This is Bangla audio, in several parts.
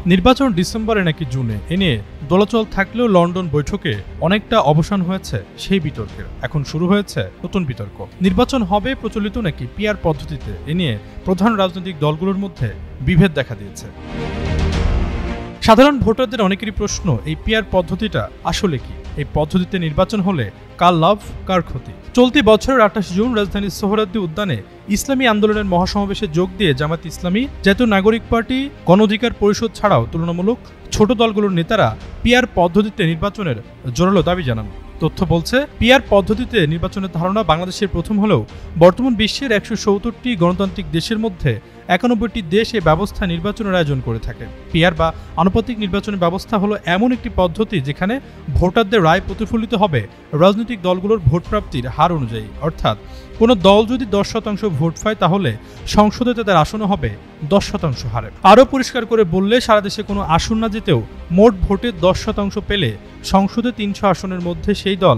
নির্বাচন ডিসেম্বরে নাকি জুনে এ নিয়ে দোলাচল থাকলেও লন্ডন বৈঠকে অনেকটা অবসান হয়েছে সেই বিতর্কের। এখন শুরু হয়েছে নতুন বিতর্ক। নির্বাচন হবে প্রচলিত নাকি পিআর পদ্ধতিতে, এ নিয়ে প্রধান রাজনৈতিক দলগুলোর মধ্যে বিভেদ দেখা দিয়েছে। সাধারণ ভোটারদের অনেকেরই প্রশ্ন, এই পিআর পদ্ধতিটা আসলে কি? এই পদ্ধতিতে নির্বাচন হলে কার লাভ কার ক্ষতি? চলতি বছরের 28 জুন রাজধানীর সোহরাওয়ার্দী উদ্যানে ইসলামী আন্দোলনের মহাসমাবেশে যোগ দিয়ে জামায়াত ইসলামী, জাতীয় নাগরিক পার্টি, গণ অধিকার পরিষদ ছাড়াও তুলনামূলক ছোট দলগুলোর নেতারা পিআর পদ্ধতিতে নির্বাচনের জোরালো দাবি জানান। তথ্য বলছে, পিআর পদ্ধতিতে নির্বাচনের ধারণা বাংলাদেশের প্রথম হলেও বর্তমান বিশ্বের 117টি গণতান্ত্রিক দেশের মধ্যে 91টি দেশ এই ব্যবস্থা নির্বাচনের আয়োজন করে থাকে। পিআর বা আনুপাতিক নির্বাচনের ব্যবস্থা হলো এমন একটি পদ্ধতি যেখানে ভোটারদের রায় প্রতিফলিত হবে রাজনৈতিক দলগুলোর ভোট প্রাপ্তির হার অনুযায়ী। অর্থাৎ কোনো দল যদি 10% ভোট পায় তাহলে সংসদে তাদের আসন হবে 10% হারে। আরও পরিষ্কার করে বললে, সারা দেশে কোনো আসন না জিতেও মোট ভোটের 10% পেলে সংসদে 300 আসনের মধ্যে সেই দল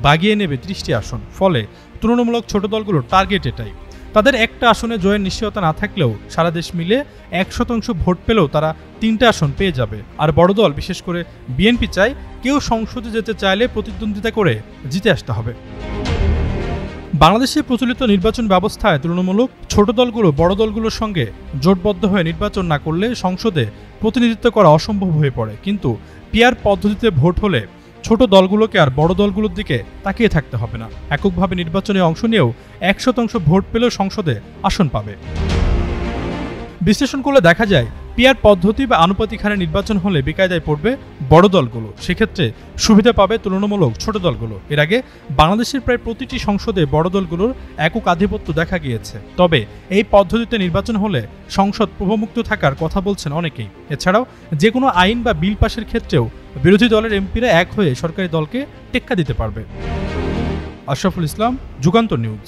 বাগিয়ে নেবে 30টি আসন। ফলে তুলনামূলক ছোট দলগুলোর টার্গেট এটাই। তাদের একটা আসনে জয়ের নিশ্চয়তা না থাকলেও সারা দেশ মিলে 1% ভোট পেলেও তারা 3টে আসন পেয়ে যাবে। আর বড় দল, বিশেষ করে বিএনপি চায় কেউ সংসদে যেতে চাইলে প্রতিদ্বন্দ্বিতা করে জিতে আসতে হবে। বাংলাদেশে প্রচলিত নির্বাচন ব্যবস্থায় তুলনামূলক ছোট দলগুলো বড় দলগুলোর সঙ্গে জোটবদ্ধ হয়ে নির্বাচন না করলে সংসদে প্রতিনিধিত্ব করা অসম্ভব হয়ে পড়ে। কিন্তু পিআর পদ্ধতিতে ভোট হলে ছোট দলগুলোকে আর বড় দলগুলোর দিকে তাকিয়ে থাকতে হবে না। এককভাবে নির্বাচনে অংশ নিয়েও 1% ভোট পেলেও সংসদে আসন পাবে। বিশ্লেষণ করলে দেখা যায়, পিআর পদ্ধতি বা আনুপাতিক হারে নির্বাচন হলে বেকায়দায় পড়বে বড় দলগুলো, সেক্ষেত্রে সুবিধা পাবে তুলনামূলক ছোট দলগুলো। এর আগে বাংলাদেশের প্রায় প্রতিটি সংসদে বড় দলগুলোর একক আধিপত্য দেখা গিয়েছে। তবে এই পদ্ধতিতে নির্বাচন হলে সংসদ প্রভাবমুক্ত থাকার কথা বলছেন অনেকেই। এছাড়াও যে কোনো আইন বা বিল পাশের ক্ষেত্রেও বিরোধী দলের এমপিরা এক হয়ে সরকারি দলকে টেক্কা দিতে পারবে। আশরাফুল ইসলাম, যুগান্তর নিউজ।